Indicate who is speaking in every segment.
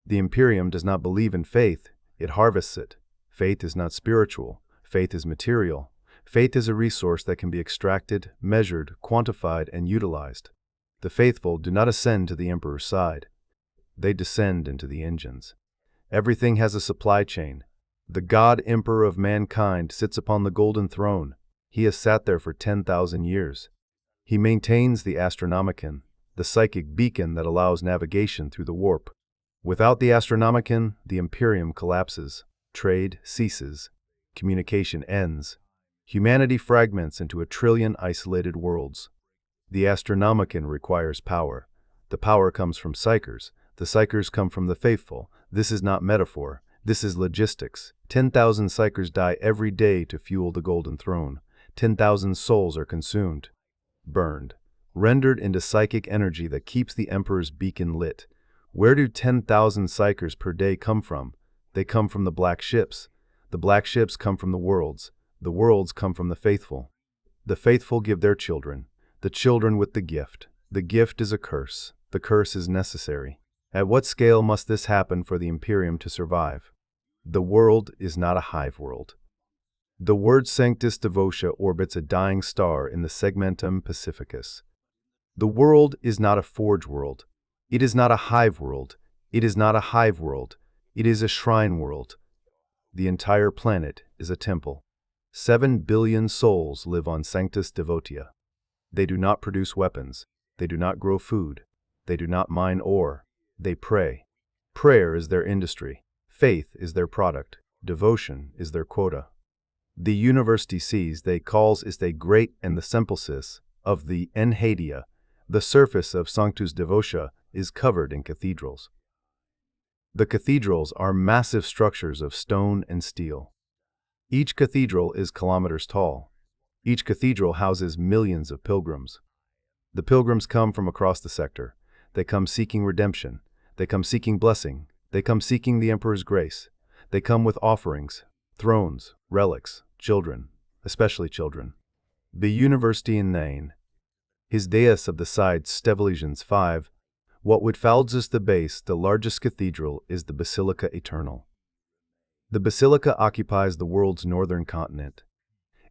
Speaker 1: The Imperium does not believe in faith, it harvests it. Faith is not spiritual, faith is material. Faith is a resource that can be extracted, measured, quantified, and utilized. The faithful do not ascend to the Emperor's side. They descend into the engines. Everything has a supply chain. The God Emperor of mankind sits upon the golden throne. He has sat there for 10,000 years. He maintains the Astronomicon, the psychic beacon that allows navigation through the warp. Without the Astronomicon, the Imperium collapses. Trade ceases. Communication ends. Humanity fragments into a trillion isolated worlds. The Astronomicon requires power. The power comes from psychers. The psychers come from the faithful. This is not metaphor. This is logistics. 10,000 psychers die every day to fuel the Golden Throne. 10,000 souls are consumed, burned, rendered into psychic energy that keeps the Emperor's beacon lit. Where do 10,000 psychers per day come from? They come from the black ships. The black ships come from the worlds. The worlds come from the faithful. The faithful give their children. The children with the gift. The gift is a curse. The curse is necessary. At what scale must this happen for the Imperium to survive? The world is not a hive world. The word Sanctus Devotia orbits a dying star in the segmentum Pacificus. The world is not a forge world. It is not a hive world. It is not a hive world. It is a shrine world. The entire planet is a temple. 7 billion souls live on Sanctus Devotia. They do not produce weapons. They do not grow food. They do not mine ore. They pray. Prayer is their industry. Faith is their product. Devotion is their quota. The university sees they calls is the great and the semplesis of the Enhadia. The surface of Sanctus Devotia is covered in cathedrals. The cathedrals are massive structures of stone and steel. Each cathedral is kilometers tall. Each cathedral houses millions of pilgrims. The pilgrims come from across the sector. They come seeking redemption. They come seeking blessing. They come seeking the Emperor's grace. They come with offerings, thrones, relics, children, especially children. The university in Nain. His dais of the side Stevelisions 5. What would Faldzis the base, the largest cathedral, is the Basilica Eternal. The basilica occupies the world's northern continent.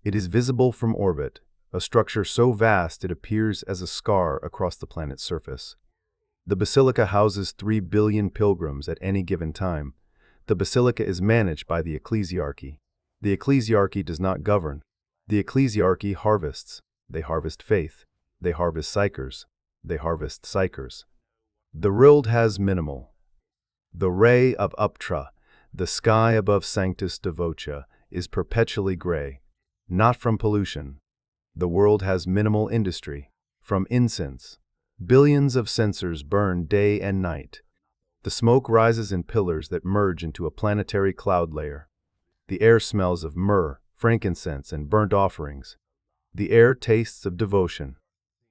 Speaker 1: It is visible from orbit, a structure so vast it appears as a scar across the planet's surface. The basilica houses 3 billion pilgrims at any given time. The basilica is managed by the ecclesiarchy. The ecclesiarchy does not govern. The ecclesiarchy harvests. They harvest faith. They harvest psychers. They harvest psychers. The world has minimal. The ray of Uptra, the sky above Sanctus Devotia, is perpetually gray, not from pollution. The world has minimal industry, from incense. Billions of censers burn day and night. The smoke rises in pillars that merge into a planetary cloud layer. The air smells of myrrh, frankincense, and burnt offerings. The air tastes of devotion.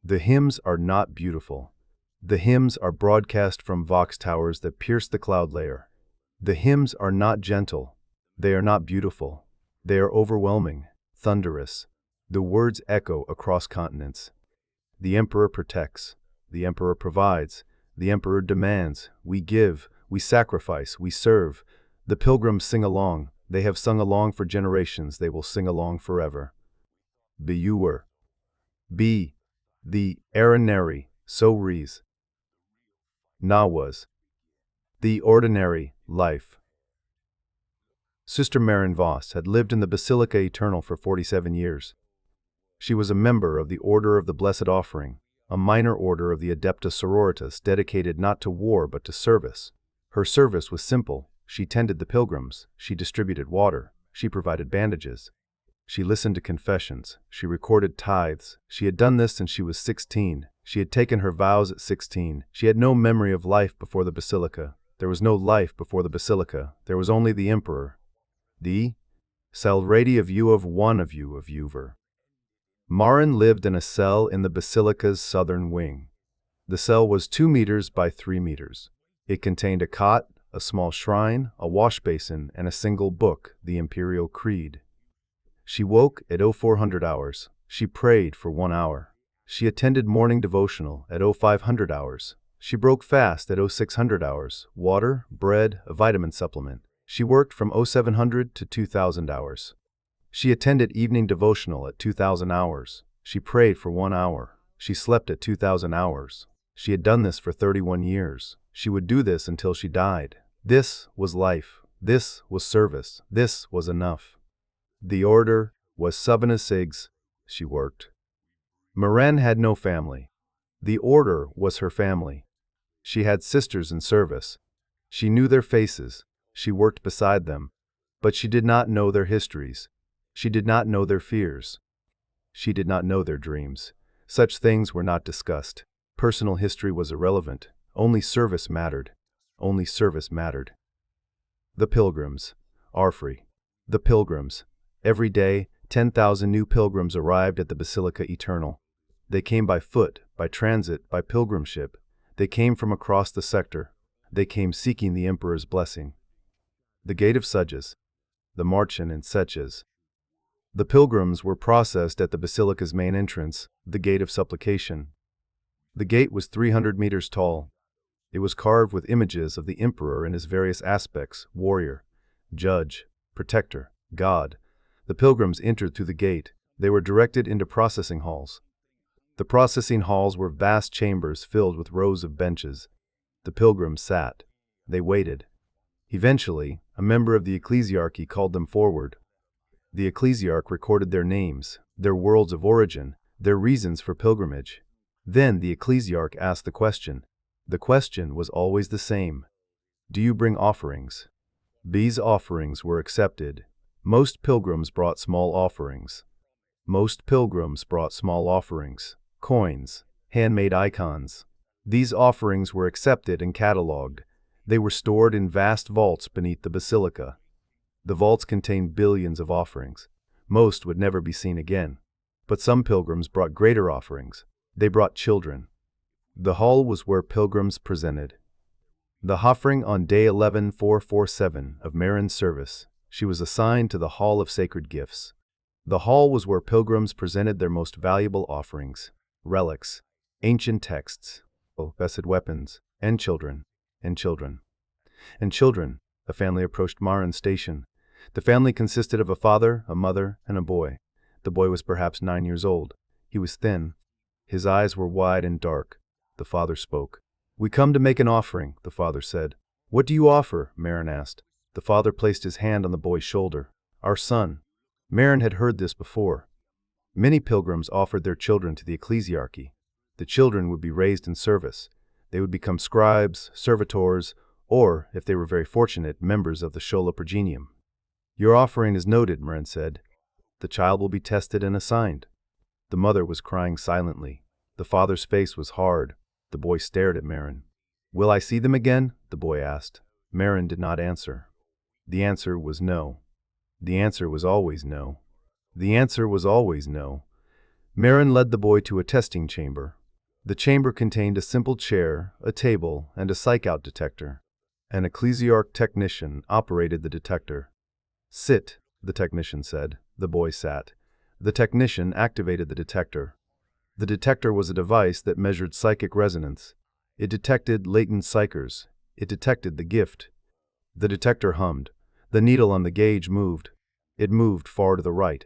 Speaker 1: The hymns are not beautiful. The hymns are broadcast from vox towers that pierce the cloud layer. The hymns are not gentle. They are not beautiful. They are overwhelming, thunderous. The words echo across continents. The Emperor protects. The Emperor provides. The Emperor demands. We give. We sacrifice. We serve. The pilgrims sing along. They have sung along for generations. They will sing along forever. Be you were. Be. The ordinary. So rees. Na was. The ordinary life. Sister Marin Voss had lived in the Basilica Eternal for 47 years. She was a member of the Order of the Blessed Offering, a minor order of the Adeptus Sororitas dedicated not to war but to service. Her service was simple. She tended the pilgrims. She distributed water. She provided bandages. She listened to confessions. She recorded tithes. She had done this since she was 16. She had taken her vows at 16. She had no memory of life before the Basilica. There was no life before the Basilica. There was only the Emperor. The Salradi of you of one of you of Uver. Marin lived in a cell in the Basilica's southern wing. The cell was 2 meters by 3 meters. It contained a cot, a small shrine, a wash basin, and a single book, the Imperial Creed. She woke at 0400 hours. She prayed for 1 hour. She attended morning devotional at 0500 hours. She broke fast at 0600 hours, water, bread, a vitamin supplement. She worked from 0700 to 2000 hours. She attended evening devotional at 2000 hours. She prayed for 1 hour. She slept at 2000 hours. She had done this for 31 years. She would do this until she died. This was life. This was service. This was enough. The order was Subina Sigs. She worked. Maren had no family. The order was her family. She had sisters in service. She knew their faces. She worked beside them. But she did not know their histories. She did not know their fears. She did not know their dreams. Such things were not discussed. Personal history was irrelevant. Only service mattered. Only service mattered. The pilgrims are free. The pilgrims. Every day, 10,000 new pilgrims arrived at the Basilica Eternal. They came by foot, by transit, by pilgrim ship. They came from across the sector. They came seeking the Emperor's blessing. The Gate of Sudges. The Marchen and Setches. The pilgrims were processed at the Basilica's main entrance, the Gate of Supplication. The gate was 300 meters tall. It was carved with images of the Emperor in his various aspects: warrior, judge, protector, god. The pilgrims entered through the gate. They were directed into processing halls. The processing halls were vast chambers filled with rows of benches. The pilgrims sat. They waited. Eventually, a member of the ecclesiarchy called them forward. The ecclesiarch recorded their names, their worlds of origin, their reasons for pilgrimage. Then the ecclesiarch asked the question. The question was always the same. Do you bring offerings? These offerings were accepted. Most pilgrims brought small offerings. Most pilgrims brought small offerings, coins, handmade icons. These offerings were accepted and catalogued. They were stored in vast vaults beneath the basilica. The vaults contained billions of offerings. Most would never be seen again. But some pilgrims brought greater offerings. They brought children. The hall was where pilgrims presented. The offering on day 11447 of Marin's service. She was assigned to the Hall of Sacred Gifts. The hall was where pilgrims presented their most valuable offerings, relics, ancient texts, blessed weapons, and children, and children, and children. A family approached Marin's station. The family consisted of a father, a mother, and a boy. The boy was perhaps 9 years old. He was thin. His eyes were wide and dark. The father spoke. "We come to make an offering," the father said. "What do you offer?" Marin asked. The father placed his hand on the boy's shoulder. "Our son." Marin had heard this before. Many pilgrims offered their children to the ecclesiarchy. The children would be raised in service. They would become scribes, servitors, or, if they were very fortunate, members of the Schola Progenium. "Your offering is noted," Marin said. "The child will be tested and assigned." The mother was crying silently. The father's face was hard. The boy stared at Marin. "Will I see them again?" the boy asked. Marin did not answer. The answer was no. The answer was always no. The answer was always no. Marin led the boy to a testing chamber. The chamber contained a simple chair, a table, and a psych-out detector. An ecclesiarch technician operated the detector. "Sit," the technician said. The boy sat. The technician activated the detector. The detector was a device that measured psychic resonance. It detected latent psychers. It detected the gift. The detector hummed. The needle on the gauge moved. It moved far to the right.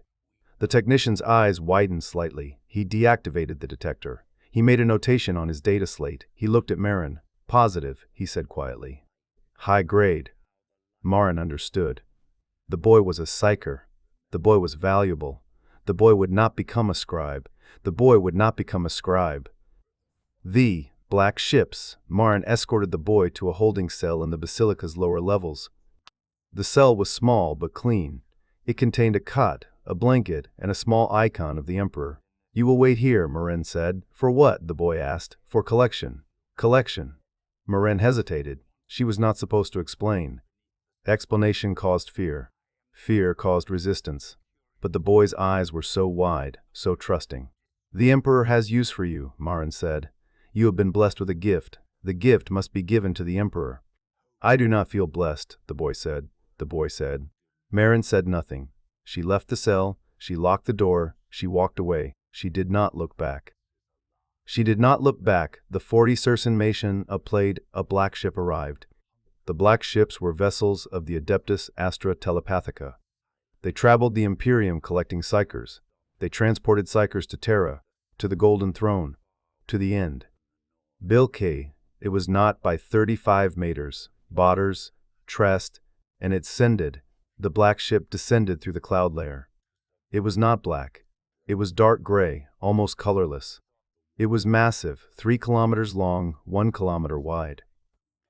Speaker 1: The technician's eyes widened slightly. He deactivated the detector. He made a notation on his data slate. He looked at Marin. "Positive," he said quietly. "High grade." Marin understood. The boy was a psyker. The boy was valuable. The boy would not become a scribe. The boy would not become a scribe. The black ships. Marin escorted the boy to a holding cell in the basilica's lower levels. The cell was small but clean. It contained a cot, a blanket, and a small icon of the Emperor. "You will wait here," Marin said. "For what?" the boy asked. "For collection." "Collection." Marin hesitated. She was not supposed to explain. Explanation caused fear. Fear caused resistance. But the boy's eyes were so wide, so trusting. "The Emperor has use for you," Marin said. "You have been blessed with a gift. The gift must be given to the Emperor." "I do not feel blessed," the boy said. The boy said. Marin said nothing. She left the cell. She locked the door. She walked away. She did not look back. She did not look back. The 40 Circin Mation played, a black ship arrived. The black ships were vessels of the Adeptus Astra Telepathica. They traveled the Imperium collecting psychers. They transported psychers to Terra, to the Golden Throne, to the end. Bilkay, it was not by 35 meters, botters, trest, and it descended. The black ship descended through the cloud layer. It was not black. It was dark gray, almost colorless. It was massive, 3 kilometers long, 1 kilometer wide.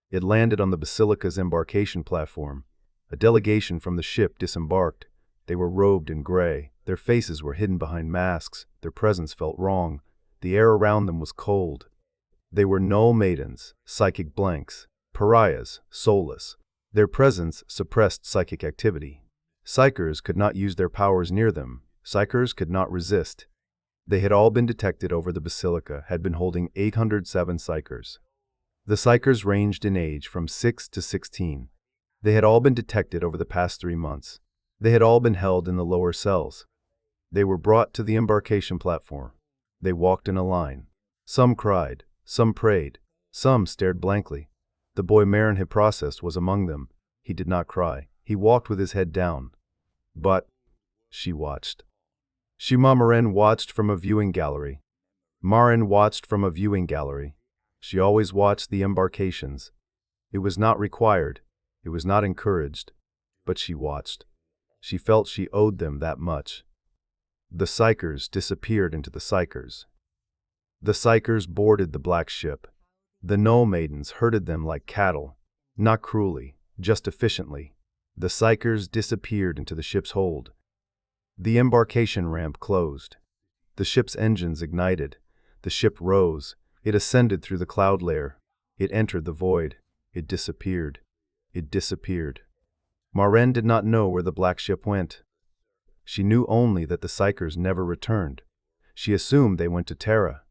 Speaker 1: It landed on the Basilica's embarkation platform. A delegation from the ship disembarked. They were robed in gray. Their faces were hidden behind masks. Their presence felt wrong. The air around them was cold. They were null maidens, psychic blanks, pariahs, soulless. Their presence suppressed psychic activity. Psychers could not use their powers near them. Psychers could not resist. They had all been detected over the Basilica, had been holding 807 psychers. The psychers ranged in age from 6 to 16. They had all been detected over the past 3 months. They had all been held in the lower cells. They were brought to the embarkation platform. They walked in a line. Some cried, some prayed, some stared blankly. The boy Marin had processed was among them. He did not cry. He walked with his head down. But she watched. Marin watched from a viewing gallery. Marin watched from a viewing gallery. She always watched the embarkations. It was not required. It was not encouraged. But she watched. She felt she owed them that much. The psychers disappeared into the psychers. The psychers boarded the black ship. The null maidens herded them like cattle, not cruelly, just efficiently. The psychers disappeared into the ship's hold. The embarkation ramp closed. The ship's engines ignited. The ship rose. It ascended through the cloud layer. It entered the void. It disappeared. It disappeared. Marin did not know where the black ship went. She knew only that the psychers never returned. She assumed they went to Terra.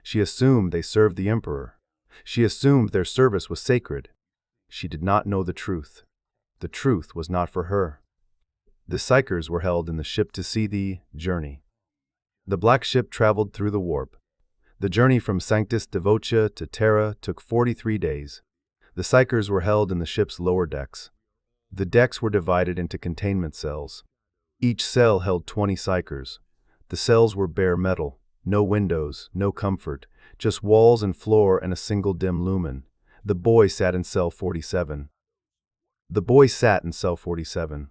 Speaker 1: She assumed they served the Emperor. She assumed their service was sacred. She did not know the truth. The truth was not for her. The psychers were held in the ship to see the journey. The black ship traveled through the warp. The journey from Sanctus Devotia to Terra took 43 days. The psychers were held in the ship's lower decks. The decks were divided into containment cells. Each cell held 20 psychers. The cells were bare metal, no windows, no comfort, just walls and floor and a single dim lumen. The boy sat in cell 47. The boy sat in cell 47.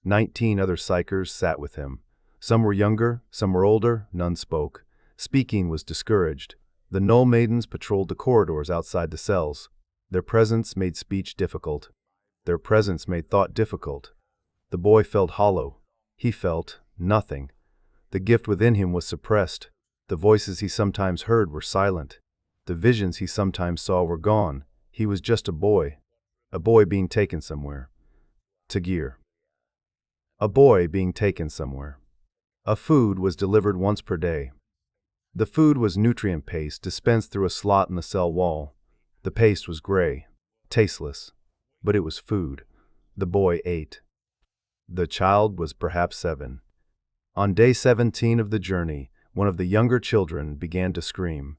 Speaker 1: 19 other psychers sat with him. Some were younger, some were older, none spoke. Speaking was discouraged. The null maidens patrolled the corridors outside the cells. Their presence made speech difficult. Their presence made thought difficult. The boy felt hollow. He felt nothing. The gift within him was suppressed. The voices he sometimes heard were silent. The visions he sometimes saw were gone. He was just a boy being taken somewhere. Tagir. A boy being taken somewhere. A food was delivered once per day. The food was nutrient paste dispensed through a slot in the cell wall. The paste was gray, tasteless, but it was food. The boy ate. The child was perhaps 7. On day 17 of the journey, one of the younger children began to scream.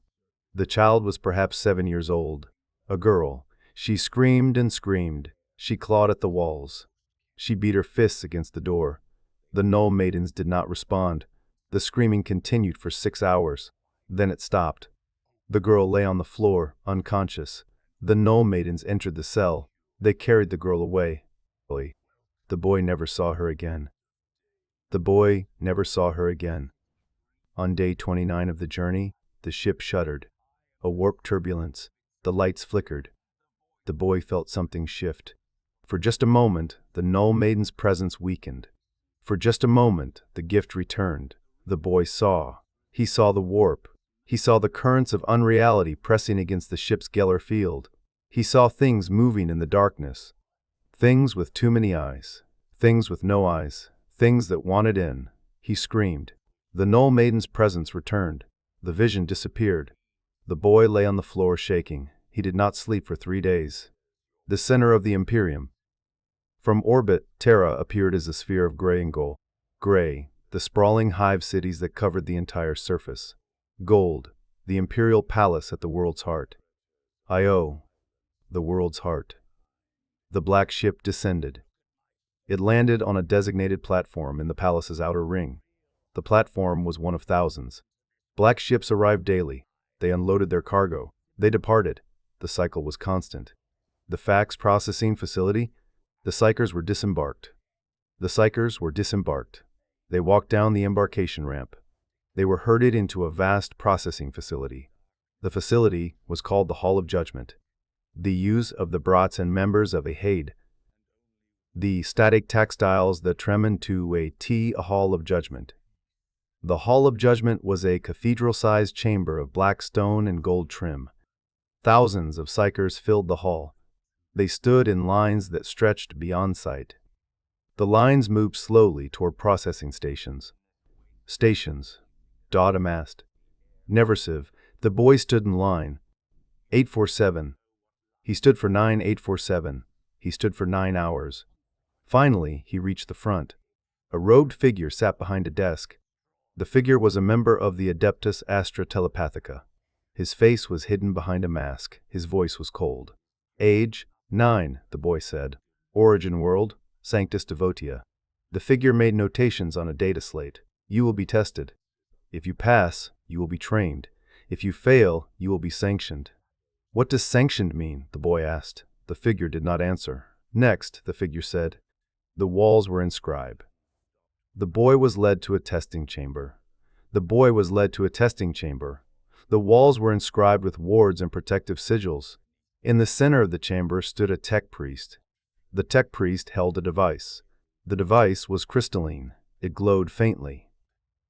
Speaker 1: The child was perhaps 7 years old. A girl. She screamed and screamed. She clawed at the walls. She beat her fists against the door. The null maidens did not respond. The screaming continued for 6 hours. Then it stopped. The girl lay on the floor, unconscious. The null maidens entered the cell. They carried the girl away. The boy never saw her again. The boy never saw her again. On day 29 of the journey, the ship shuddered. A warp turbulence. The lights flickered. The boy felt something shift. For just a moment, the null maiden's presence weakened. For just a moment, the gift returned. The boy saw. He saw the warp. He saw the currents of unreality pressing against the ship's Geller field. He saw things moving in the darkness. Things with too many eyes. Things with no eyes. Things that wanted in. He screamed. The null maiden's presence returned. The vision disappeared. The boy lay on the floor shaking. He did not sleep for 3 days. The center of the Imperium. From orbit, Terra appeared as a sphere of gray and gold. Gray, the sprawling hive cities that covered the entire surface. Gold, The Imperial Palace at the world's heart. Io, the world's heart. The black ship descended. It landed on a designated platform in the palace's outer ring. The platform was one of thousands. Black ships arrived daily. They unloaded their cargo. They departed. The cycle was constant. The fax processing facility, the Psychers were disembarked. The Psychers were disembarked. They walked down the embarkation ramp. They were herded into a vast processing facility. The facility was called the Hall of Judgment. The use of the brats and members of a Haid. The static textiles that tremen to a Hall of Judgment. The Hall of Judgment was a cathedral-sized chamber of black stone and gold trim. Thousands of Psychers filled the hall. They stood in lines that stretched beyond sight. The lines moved slowly toward processing stations. Stations. Dot amassed. Neversive, the boy stood in line. 847. He stood for 9847. He stood for 9 hours. Finally, he reached the front. A robed figure sat behind a desk. The figure was a member of the Adeptus Astra Telepathica. His face was hidden behind a mask. His voice was cold. Age, 9, the boy said. Origin world, Sanctus Devotia. The figure made notations on a data slate. You will be tested. If you pass, you will be trained. If you fail, you will be sanctioned. What does sanctioned mean? The boy asked. The figure did not answer. Next, the figure said. The walls were inscribed. The boy was led to a testing chamber. The boy was led to a testing chamber. The walls were inscribed with wards and protective sigils. In the center of the chamber stood a tech priest. The tech priest held a device. The device was crystalline. It glowed faintly.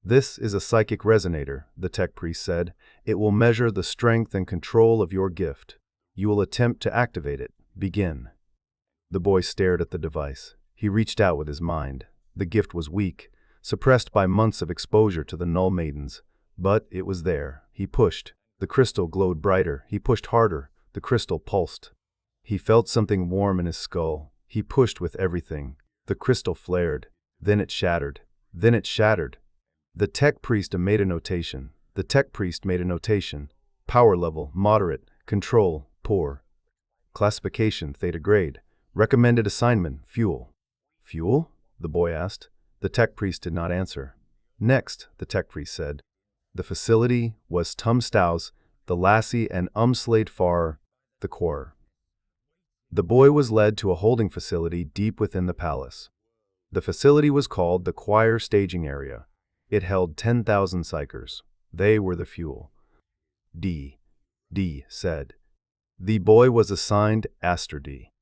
Speaker 1: This is a psychic resonator, the tech priest said. It will measure the strength and control of your gift. You will attempt to activate it. Begin. The boy stared at the device. He reached out with his mind. The gift was weak, suppressed by months of exposure to the Null Maidens. But it was there. He pushed. The crystal glowed brighter. He pushed harder. The crystal pulsed. He felt something warm in his skull. He pushed with everything. The crystal flared. Then it shattered. Then it shattered. The tech priest made a notation. The tech priest made a notation. Power level, moderate. Control, poor. Classification, theta grade. Recommended assignment, fuel. Fuel? The boy asked. The tech priest did not answer. Next, the tech priest said. The facility was Tumstaus, the Lassie and Slade Far, the Quar. The boy was led to a holding facility deep within the palace. The facility was called the Choir Staging Area. It held 10,000 Psychers. They were the fuel. D said. The boy was assigned Astra D.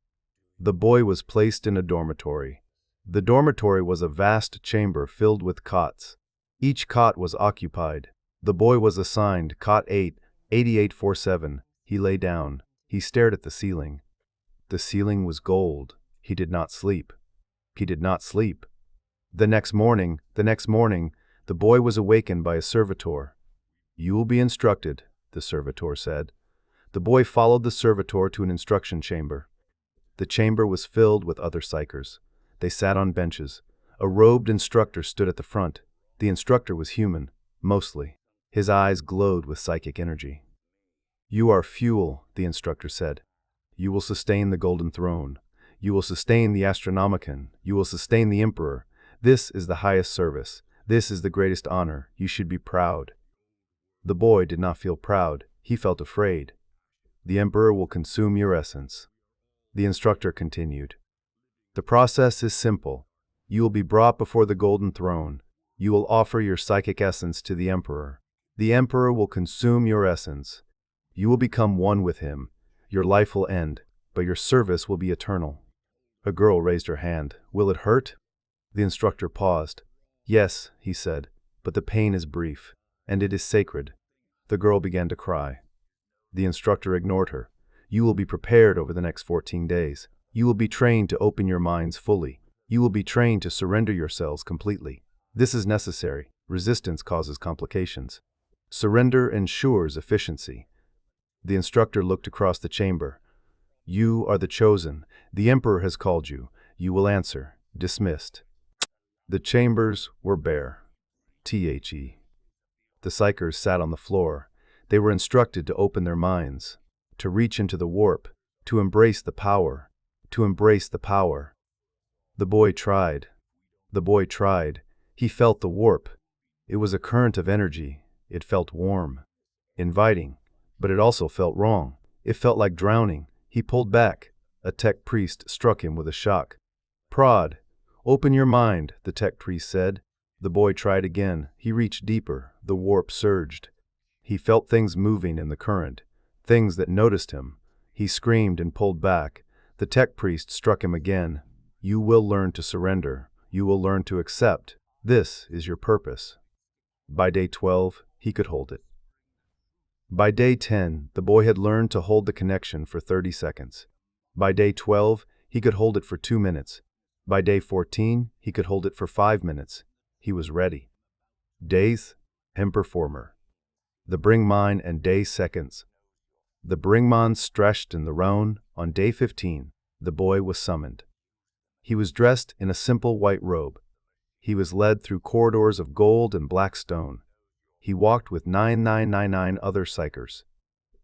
Speaker 1: The boy was placed in a dormitory. The dormitory was a vast chamber filled with cots. Each cot was occupied. The boy was assigned cot 8, 8847. He lay down. He stared at the ceiling. The ceiling was gold. He did not sleep. He did not sleep. The next morning, the boy was awakened by a servitor. You will be instructed, the servitor said. The boy followed the servitor to an instruction chamber. The chamber was filled with other Psychers. They sat on benches. A robed instructor stood at the front. The instructor was human, mostly. His eyes glowed with psychic energy. You are fuel, the instructor said. You will sustain the Golden Throne. You will sustain the Astronomicon. You will sustain the Emperor. This is the highest service. This is the greatest honor. You should be proud. The boy did not feel proud. He felt afraid. The Emperor will consume your essence. The instructor continued. The process is simple. You will be brought before the Golden Throne. You will offer your psychic essence to the Emperor. The Emperor will consume your essence. You will become one with him. Your life will end, but your service will be eternal. A girl raised her hand. Will it hurt? The instructor paused. Yes, he said, but the pain is brief, and it is sacred. The girl began to cry. The instructor ignored her. You will be prepared over the next 14 days. You will be trained to open your minds fully. You will be trained to surrender yourselves completely. This is necessary. Resistance causes complications. Surrender ensures efficiency. The instructor looked across the chamber. You are the chosen. The Emperor has called you. You will answer. Dismissed. The chambers were bare. The Psychers sat on the floor. They were instructed to open their minds, to reach into the warp, to embrace the power, to embrace the power. The boy tried. The boy tried. He felt the warp. It was a current of energy. It felt warm, inviting, but it also felt wrong. It felt like drowning. He pulled back. A tech priest struck him with a shock. "Prod, open your mind," the tech priest said. The boy tried again. He reached deeper. The warp surged. He felt things moving in the current, things that noticed him. He screamed and pulled back. The tech priest struck him again. "You will learn to surrender. You will learn to accept. This is your purpose." By day 12, he could hold it. By day 10, the boy had learned to hold the connection for 30 seconds. By day 12, he could hold it for 2 minutes. By day 14, he could hold it for 5 minutes. He was ready. Days, performer. The Bringmine and day seconds. The Bringmine stretched in the roan. On day 15, the boy was summoned. He was dressed in a simple white robe. He was led through corridors of gold and black stone. He walked with 9999 other psychers.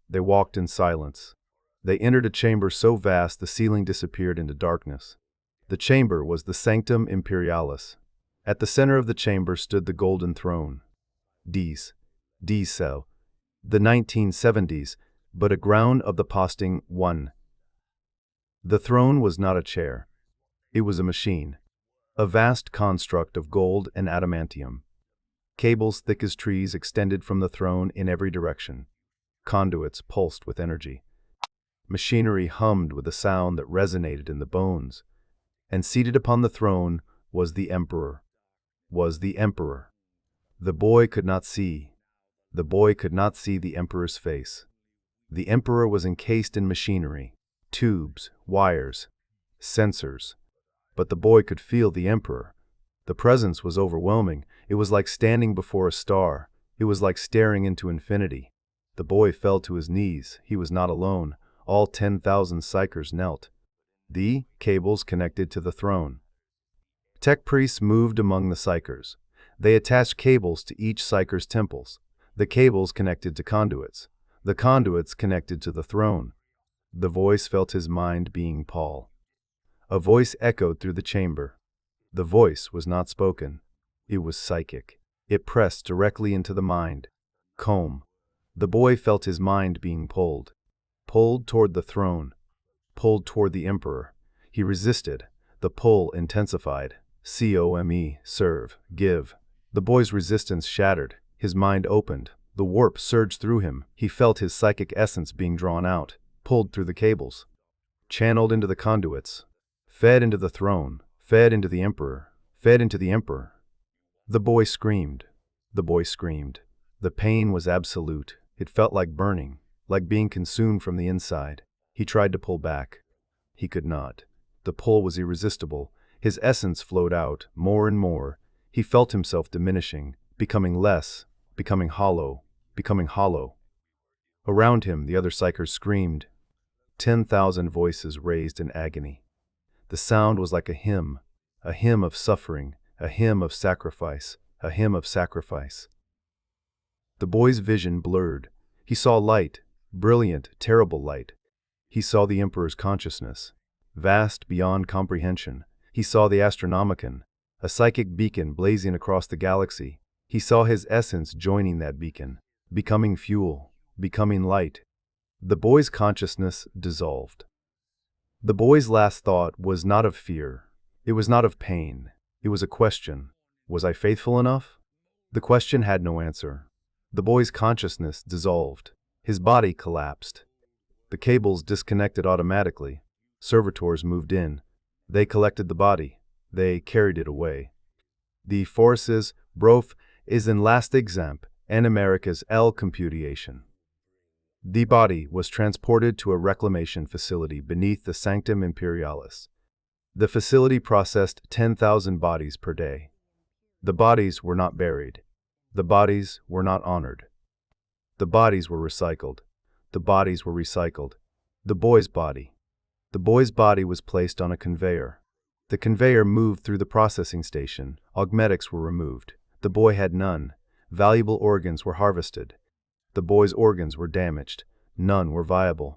Speaker 1: They walked in silence. They entered a chamber so vast the ceiling disappeared into darkness. The chamber was the Sanctum Imperialis. At the center of the chamber stood the golden throne. Dies cell. The 1970s, but a ground of the posting one. The throne was not a chair. It was a machine. A vast construct of gold and adamantium. Cables thick as trees extended from the throne in every direction. Conduits pulsed with energy. Machinery hummed with a sound that resonated in the bones. And seated upon the throne was the Emperor. The boy could not see. The boy could not see the Emperor's face. The Emperor was encased in machinery, tubes, wires, sensors. But the boy could feel the Emperor. The presence was overwhelming. It was like standing before a star. It was like staring into infinity. The boy fell to his knees. He was not alone. All 10,000 psychers knelt. The cables connected to the throne. Tech priests moved among the psychers. They attached cables to each psycher's temples. The cables connected to conduits. The conduits connected to the throne. The voice felt his mind being Paul. A voice echoed through the chamber. The voice was not spoken. It was psychic. It pressed directly into the mind. Comb. The boy felt his mind being pulled. Pulled toward the throne. Pulled toward the Emperor. He resisted. The pull intensified. COME, serve, give. The boy's resistance shattered. His mind opened. The warp surged through him. He felt his psychic essence being drawn out, pulled through the cables, channeled into the conduits, fed into the throne, fed into the Emperor, fed into the Emperor. The boy screamed. The boy screamed. The pain was absolute. It felt like burning, like being consumed from the inside. He tried to pull back. He could not. The pull was irresistible. His essence flowed out, more and more. He felt himself diminishing, becoming less, becoming hollow, becoming hollow. Around him, the other psychers screamed. 10,000 voices raised in agony. The sound was like a hymn of suffering, a hymn of sacrifice, a hymn of sacrifice. The boy's vision blurred. He saw light, brilliant, terrible light. He saw the Emperor's consciousness, vast beyond comprehension. He saw the Astronomicon, a psychic beacon blazing across the galaxy. He saw his essence joining that beacon, becoming fuel, becoming light. The boy's consciousness dissolved. The boy's last thought was not of fear. It was not of pain. It was a question. Was I faithful enough? The question had no answer. The boy's consciousness dissolved. His body collapsed. The cables disconnected automatically. Servitors moved in. They collected the body. They carried it away. The forces, brof, is in last example, and America's L computation. The body was transported to a reclamation facility beneath the Sanctum Imperialis. The facility processed 10,000 bodies per day. The bodies were not buried. The bodies were not honored. The bodies were recycled. The bodies were recycled. The boy's body. The boy's body was placed on a conveyor. The conveyor moved through the processing station. Augmetics were removed. The boy had none. Valuable organs were harvested. The boy's organs were damaged. None were viable.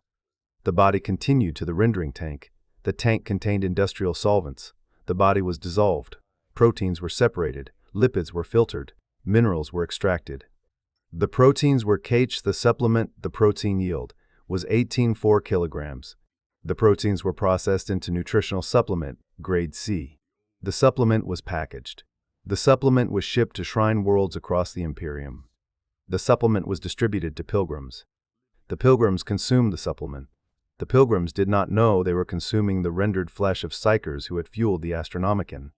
Speaker 1: The body continued to the rendering tank. The tank contained industrial solvents. The body was dissolved. Proteins were separated. Lipids were filtered. Minerals were extracted. The proteins were cached. The supplement, the protein yield, was 18.4 kilograms. The proteins were processed into nutritional supplement, grade C. The supplement was packaged. The supplement was shipped to shrine worlds across the Imperium. The supplement was distributed to pilgrims. The pilgrims consumed the supplement. The pilgrims did not know they were consuming the rendered flesh of psychers who had fueled the Astronomicon.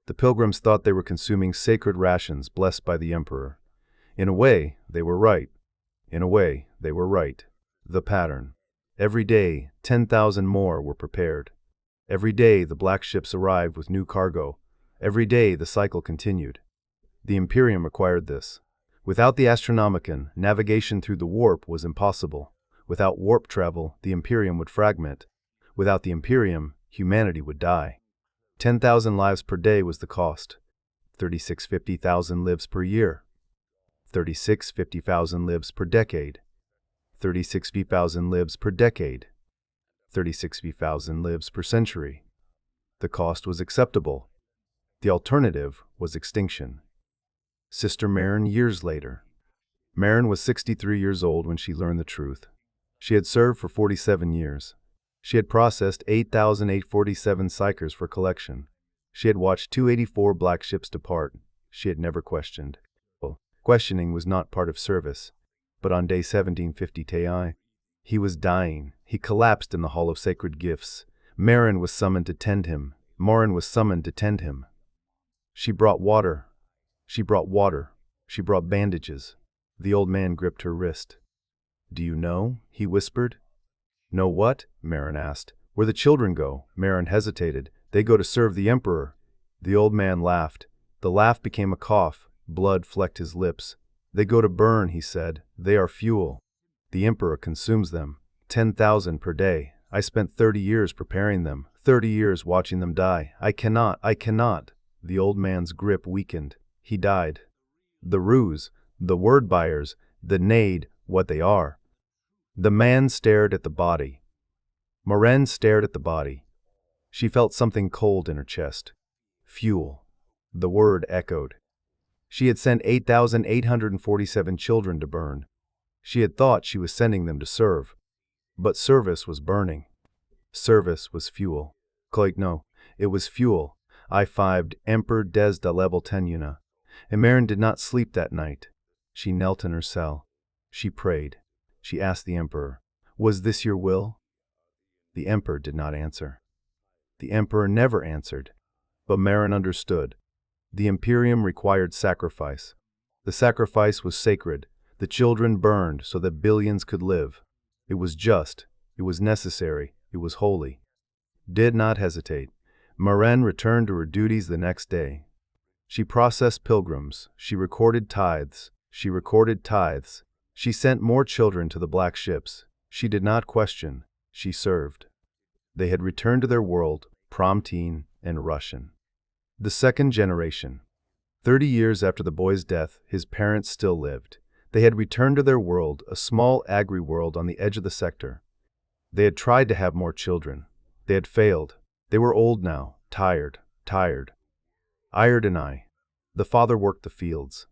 Speaker 1: The pilgrims thought they were consuming sacred rations blessed by the Emperor. In a way, they were right. In a way, they were right. The pattern. Every day, 10,000 more were prepared. Every day, the black ships arrived with new cargo. Every day, the cycle continued. The Imperium required this. Without the Astronomicon, navigation through the warp was impossible. Without warp travel, the Imperium would fragment. Without the Imperium, humanity would die. 10,000 lives per day was the cost. 36,50,000 lives per year. 36,50,000 lives per decade. 36,000 lives per decade. 36,000 lives per century. The cost was acceptable. The alternative was extinction. Sister Marin years later. Marin was 63 years old when she learned the truth. She had served for 47 years. She had processed 8,847 psychers for collection. She had watched 284 black ships depart. She had never questioned. Questioning was not part of service. But on day 1750 Ti, he was dying. He collapsed in the Hall of Sacred Gifts. Marin was summoned to tend him. Marin was summoned to tend him. She brought water. She brought water. She brought bandages. The old man gripped her wrist. "Do you know?" he whispered. "Know what?" Marin asked. "Where the children go." Marin hesitated. "They go to serve the Emperor." The old man laughed. The laugh became a cough. Blood flecked his lips. "They go to burn," he said. "They are fuel. The Emperor consumes them. 10,000 per day. I spent 30 years preparing them, 30 years watching them die. I cannot. The old man's grip weakened. He died. The ruse, the word buyers, the nade, what they are. The man stared at the body. Marin stared at the body. She felt something cold in her chest. Fuel. The word echoed. She had sent 8,847 children to burn. She had thought she was sending them to serve. But service was burning. Service was fuel. No, it was fuel. I-5'd Emperor des de level 10 Una. And Marin did not sleep that night. She knelt in her cell. She prayed. She asked the Emperor, "Was this your will?" The Emperor did not answer. The Emperor never answered. But Marin understood. The Imperium required sacrifice. The sacrifice was sacred. The children burned so that billions could live. It was just. It was necessary. It was holy. Did not hesitate. Marin returned to her duties the next day. She processed pilgrims. She recorded tithes. She recorded tithes. She sent more children to the black ships. She did not question. She served. They had returned to their world, Promptine and Russian. The second generation. 30 years after the boy's death, his parents still lived. They had returned to their world, a small agri-world on the edge of the sector. They had tried to have more children. They had failed. They were old now, tired. Ired and I. The father worked the fields.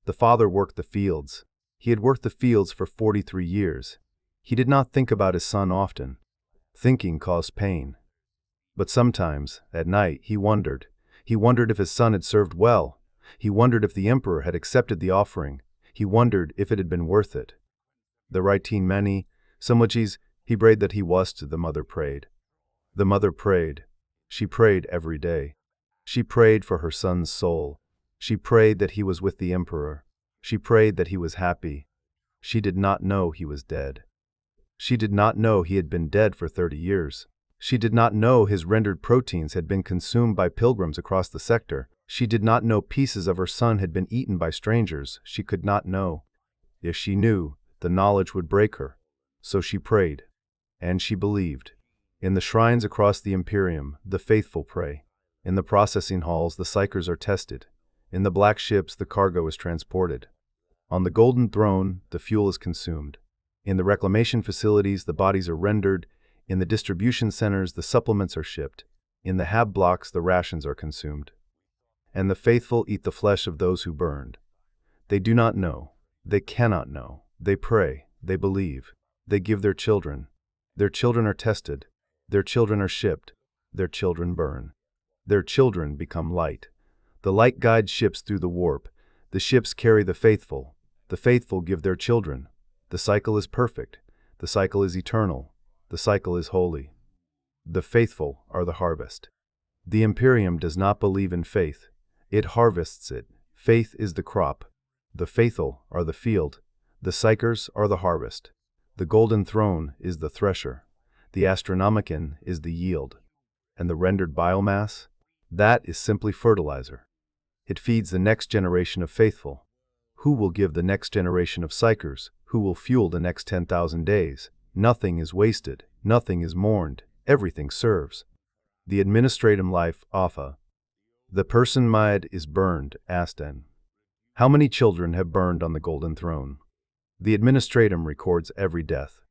Speaker 1: The father worked the fields. He had worked the fields for 43 years. He did not think about his son often. Thinking caused pain. But sometimes, at night, he wondered. He wondered if his son had served well. He wondered if the Emperor had accepted the offering. He wondered if it had been worth it. The writing many, Samujis, he prayed that he was to the mother prayed. The mother prayed. She prayed every day. She prayed for her son's soul. She prayed that he was with the Emperor. She prayed that he was happy. She did not know he was dead. She did not know he had been dead for 30 years. She did not know his rendered proteins had been consumed by pilgrims across the sector. She did not know pieces of her son had been eaten by strangers. She could not know. If she knew, the knowledge would break her. So she prayed. And she believed. In the shrines across the Imperium, the faithful pray. In the processing halls, the psychers are tested. In the black ships, the cargo is transported. On the Golden Throne, the fuel is consumed. In the reclamation facilities, the bodies are rendered. In the distribution centers, the supplements are shipped. In the hab blocks, the rations are consumed. And the faithful eat the flesh of those who burned. They do not know. They cannot know. They pray. They believe. They give their children. Their children are tested. Their children are shipped. Their children burn. Their children become light. The light guides ships through the warp. The ships carry the faithful. The faithful give their children. The cycle is perfect. The cycle is eternal. The cycle is holy. The faithful are the harvest. The Imperium does not believe in faith. It harvests it. Faith is the crop. The faithful are the field. The psychers are the harvest. The Golden Throne is the thresher. The Astronomicon is the yield. And the rendered biomass? That is simply fertilizer. It feeds the next generation of faithful. Who will give the next generation of psychers? Who will fuel the next 10,000 days? Nothing is wasted. Nothing is mourned. Everything serves. The administratum life, Alpha. The person Maed is burned, Asten. How many children have burned on the Golden Throne? The administratum records every death.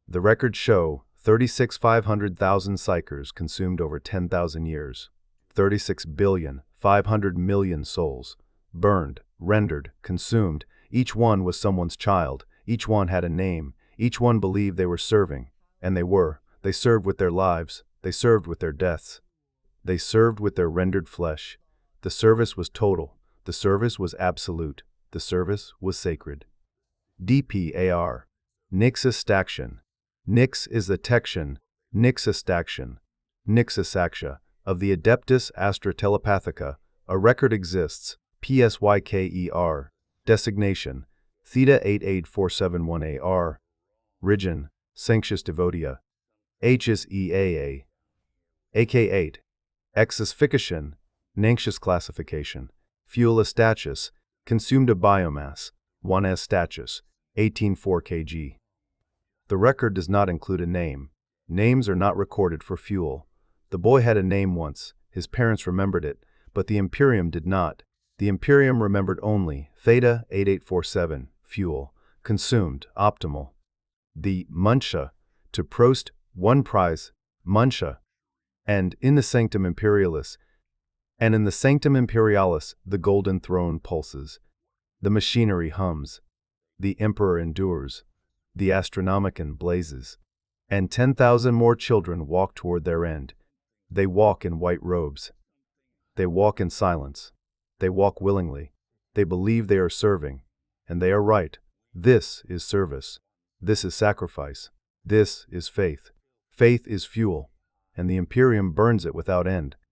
Speaker 1: The records show 36,500,000 psychers consumed over 10,000 years. 36,500,000,000 souls. Burned, rendered, consumed. Each one was someone's child. Each one had a name. Each one believed they were serving. And they were. They served with their lives. They served with their deaths. They served with their rendered flesh. The service was total. The service was absolute. The service was sacred. DPAR. Nixus-staction. Nix is the tection. Nixus-staction. Nixus-action. Of the Adeptus Astra Telepathica, a record exists. PSYKER. Designation. Theta 88471AR. Region. Sanctus Devotia. HSEAA. AK8. Exisfication. Nanxious classification. Fuel status. Consumed a biomass. 1s status. 18.4 kg. The record does not include a name. Names are not recorded for fuel. The boy had a name once. His parents remembered it, but the Imperium did not. The Imperium remembered only Theta 8847, fuel, consumed, optimal. The Muncha, to Prost, one prize, Muncha. And in the Sanctum Imperialis, the Golden Throne pulses. The machinery hums. The Emperor endures. The Astronomicon blazes. And 10,000 more children walk toward their end. They walk in white robes. They walk in silence. They walk willingly. They believe they are serving. And they are right. This is service. This is sacrifice. This is faith. Faith is fuel. And the Imperium burns it without end.